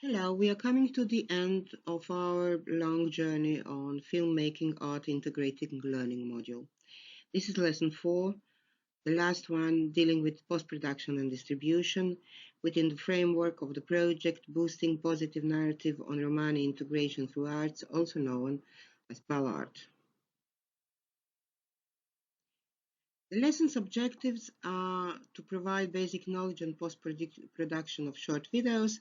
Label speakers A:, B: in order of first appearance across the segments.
A: Hello, we are coming to the end of our long journey on filmmaking art integrating learning module. This is lesson 4, the last one dealing with post-production and distribution within the framework of the project Boosting Positive Narrative on Romani Integration through Arts, also known as PALART. The lesson's objectives are to provide basic knowledge on post-production of short videos,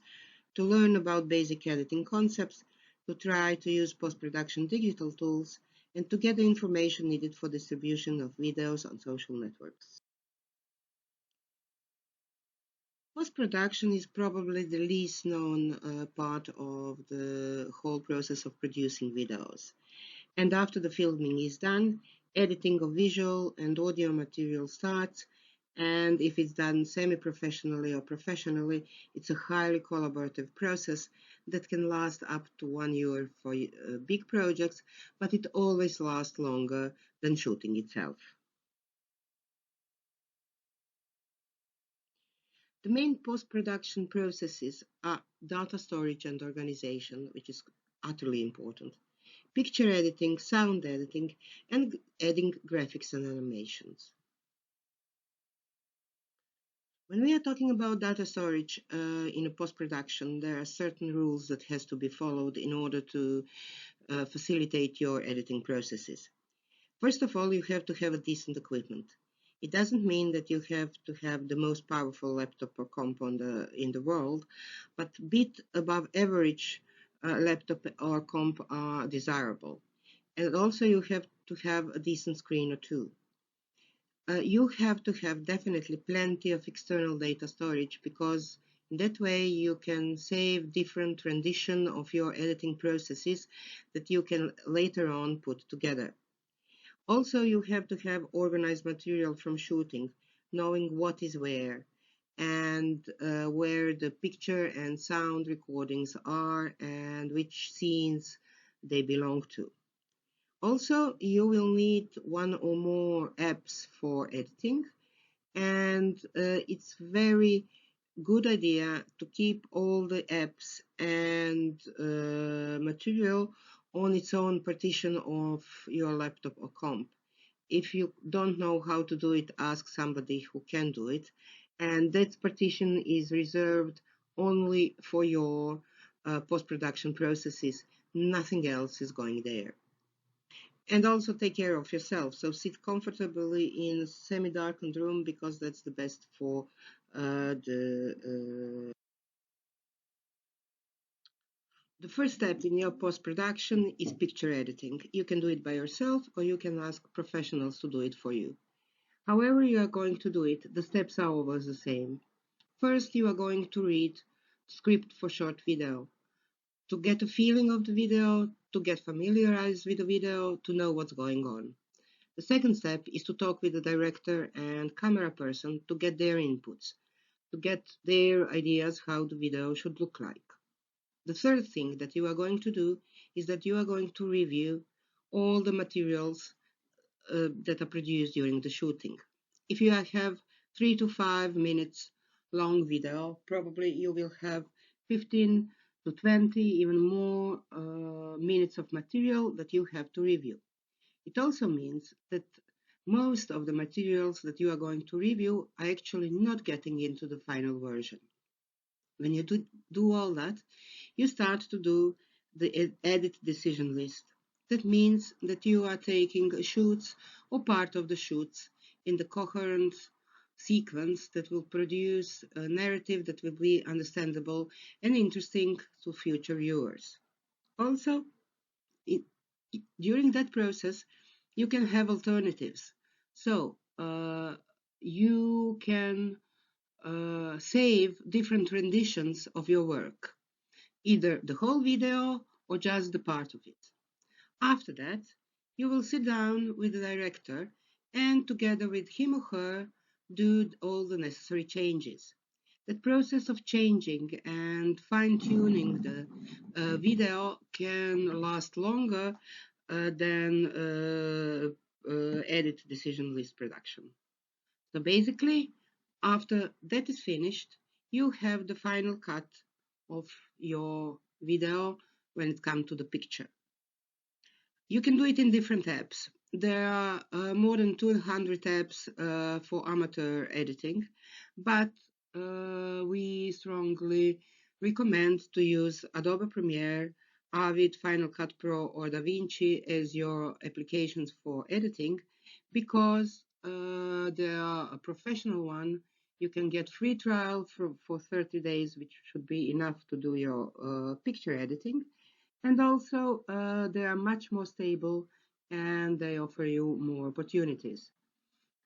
A: to learn about basic editing concepts, to try to use post-production digital tools, and to get the information needed for distribution of videos on social networks. Post-production is probably the least known part of the whole process of producing videos. And after the filming is done, editing of visual and audio material starts, and if it's done semi-professionally or professionally, it's a highly collaborative process that can last up to 1 year for big projects, but it always lasts longer than shooting itself. The main post-production processes are data storage and organization, which is utterly important, picture editing, sound editing, and adding graphics and animations. When we are talking about data storage in a post-production, there are certain rules that has to be followed in order to facilitate your editing processes. First of all, you have to have a decent equipment. It doesn't mean that you have to have the most powerful laptop or comp in the world, but bit above average laptop or comp are desirable. And also you have to have a decent screen or two. You have to have definitely plenty of external data storage because that way you can save different rendition of your editing processes that you can later on put together. Also, you have to have organized material from shooting, knowing what is where and where the picture and sound recordings are and which scenes they belong to. Also, you will need one or more apps for editing, and it's very good idea to keep all the apps and material on its own partition of your laptop or comp. If you don't know how to do it, ask somebody who can do it, and that partition is reserved only for your post-production processes. Nothing else is going there. And also take care of yourself. So sit comfortably in a semi-darkened room because that's the best for the first step in your post-production is picture editing. You can do it by yourself or you can ask professionals to do it for you. However you are going to do it, the steps are always the same. First, you are going to read script for short video to get a feeling of the video, to get familiarized with the video, to know what's going on. The second step is to talk with the director and camera person to get their inputs, to get their ideas how the video should look like. The third thing that you are going to do is that you are going to review all the materials that are produced during the shooting. If you have 3 to 5 minutes long video, probably you will have 15 to 20, even more minutes of material that you have to review. It also means that most of the materials that you are going to review are actually not getting into the final version. When you do all that, you start to do the edit decision list. That means that you are taking shoots or part of the shoots in the coherent sequence that will produce a narrative that will be understandable and interesting to future viewers. Also, during that process, you can have alternatives. So you can save different renditions of your work, either the whole video or just the part of it. After that, you will sit down with the director and together with him or her do all the necessary changes. The process of changing and fine-tuning the video can last longer than edit decision list production. So basically, after that is finished, you have the final cut of your video when it comes to the picture. You can do it in different apps. There are more than 200 apps for amateur editing, but we strongly recommend to use Adobe Premiere, Avid, Final Cut Pro, or DaVinci as your applications for editing because they are a professional one. You can get free trial for 30 days, which should be enough to do your picture editing. And also, they are much more stable and they offer you more opportunities.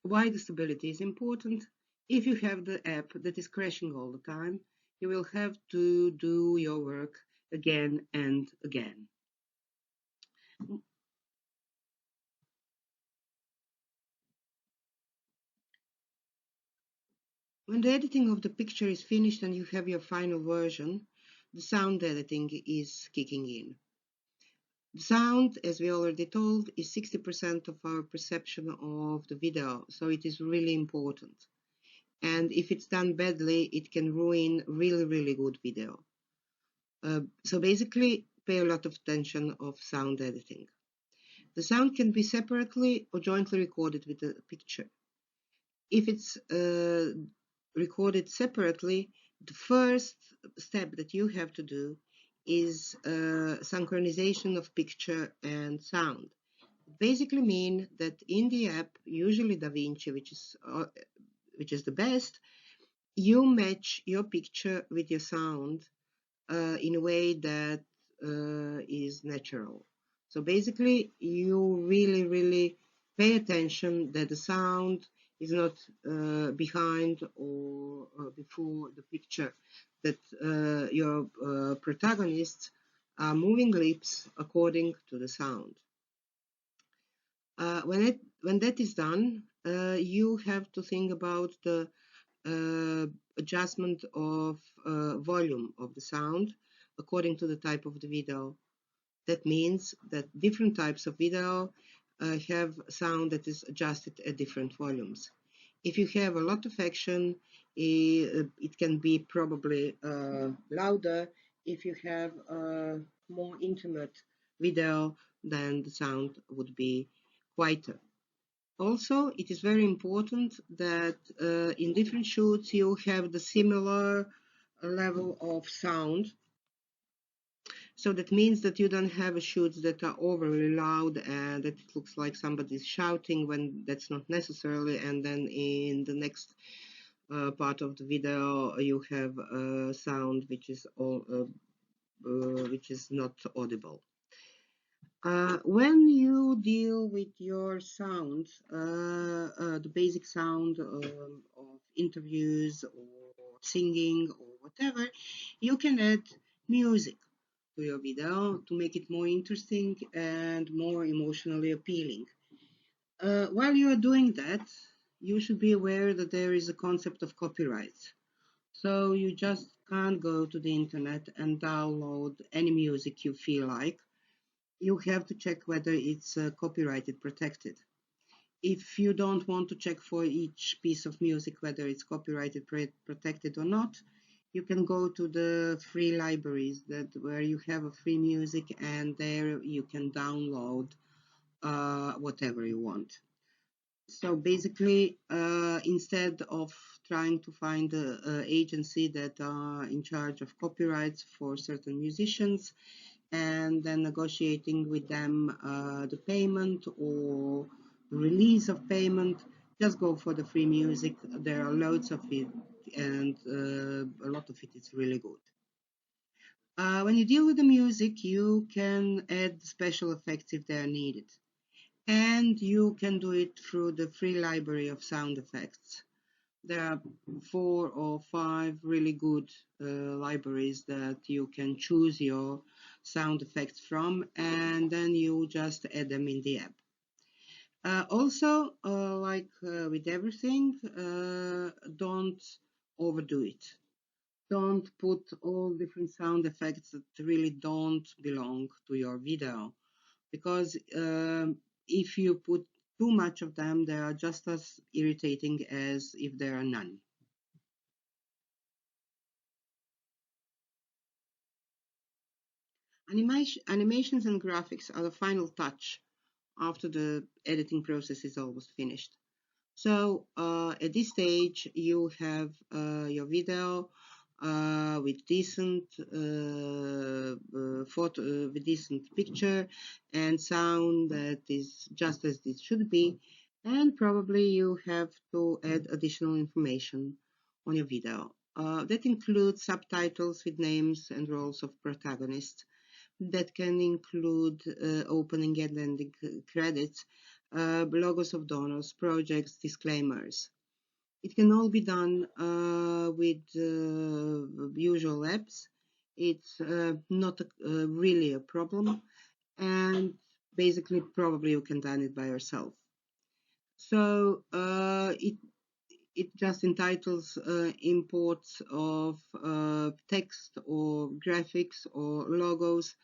A: Why the stability is important? If you have the app that is crashing all the time, you will have to do your work again and again. When the editing of the picture is finished and you have your final version, the sound editing is kicking in. The sound, as we already told, is 60% of our perception of the video, so it is really important. And if it's done badly, it can ruin really, really good video. So basically, pay a lot of attention of sound editing. The sound can be separately or jointly recorded with the picture. If it's recorded separately, the first step that you have to do is synchronization of picture and sound. It basically mean that in the app, usually DaVinci, which is the best, you match your picture with your sound in a way that is natural. So basically, you really, really pay attention that the sound is not behind or before the picture, that your protagonists are moving lips according to the sound. When that is done, you have to think about the adjustment of volume of the sound according to the type of the video. That means that different types of video have sound that is adjusted at different volumes. If you have a lot of action, it can be probably louder. If you have a more intimate video, then the sound would be quieter. Also, it is very important that in different shoots you have the similar level of sound. So that means that you don't have shoots that are overly loud and that it looks like somebody's shouting when that's not necessarily. And then in the next part of the video you have a sound which is not audible. When you deal with your sound, the basic sound of interviews or singing or whatever, you can add music to your video to make it more interesting and more emotionally appealing. While you are doing that, you should be aware that there is a concept of copyright. So you just can't go to the internet and download any music you feel like. You have to check whether it's copyrighted protected. If you don't want to check for each piece of music whether it's copyrighted protected or not, you can go to the free libraries where you have a free music and there you can download whatever you want. So basically, instead of trying to find an agency that are in charge of copyrights for certain musicians, and then negotiating with them the payment or the release of payment, just go for the free music. There are loads of it, and a lot of it is really good. When you deal with the music, you can add special effects if they are needed. And you can do it through the free library of sound effects. There are 4 or 5 really good libraries that you can choose your sound effects from, and then you just add them in the app. Also, like with everything, don't overdo it. Don't put all different sound effects that really don't belong to your video, because if you put too much of them, they are just as irritating as if there are none. Animations and graphics are the final touch after the editing process is almost finished. So at this stage, you have your video with decent photo, with decent picture and sound that is just as it should be, and probably you have to add additional information on your video. That includes subtitles with names and roles of protagonists. That can include opening and ending credits, logos of donors, projects, disclaimers. It can all be done with usual apps. It's not really a problem, and basically, probably you can done it by yourself. So it just entitles imports of text or graphics or logos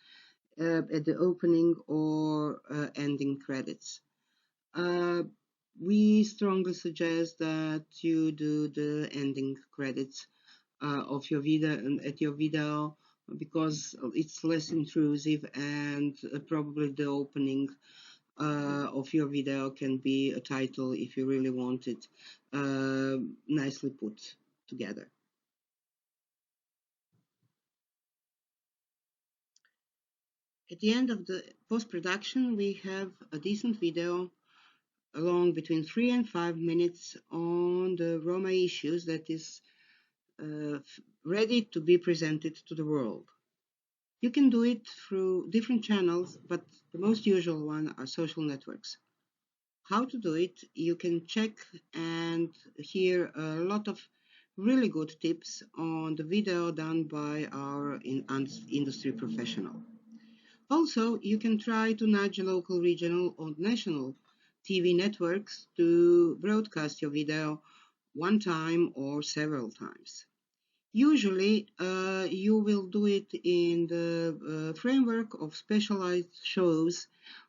A: at the opening or ending credits. Uh, we strongly suggest that you do the ending credits of your video and at your video because it's less intrusive, and probably the opening of your video can be a title if you really want it nicely put together. At the end of the post-production, we have a decent video along between 3 and 5 minutes on the Roma issues that is ready to be presented to the world. You can do it through different channels, but the most usual one are social networks. How to do it, you can check and hear a lot of really good tips on the video done by our industry professional. Also, you can try to nudge local, regional, or national TV networks to broadcast your video one time or several times. Usually, you will do it in the framework of specialized shows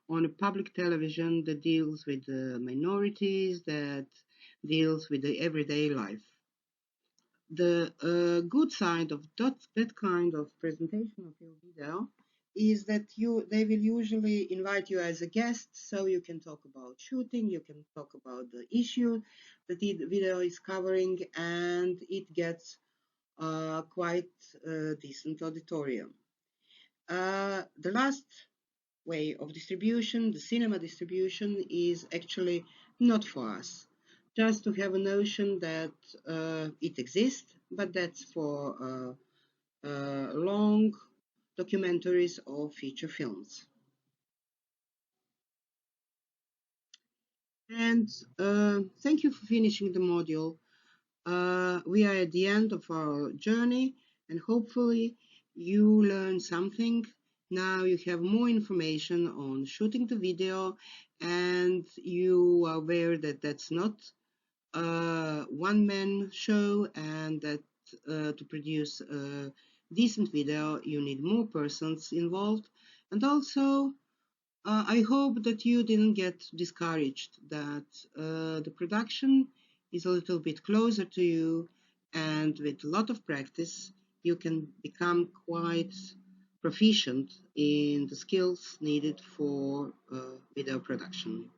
A: on a public television that deals with the minorities, that deals with the everyday life. The good side of that kind of presentation of your video is that they will usually invite you as a guest, so you can talk about shooting, you can talk about the issue that the video is covering, and it gets quite a decent auditorium. The last way of distribution, the cinema distribution, is actually not for us. Just to have a notion that it exists, but that's for long documentaries or feature films. And thank you for finishing the module. We are at the end of our journey, and hopefully you learned something. Now you have more information on shooting the video, and you are aware that that's not a one-man show, and that to produce a decent video you need more persons involved. And also I hope that you didn't get discouraged, that the production is a little bit closer to you, and with a lot of practice, you can become quite proficient in the skills needed for video production.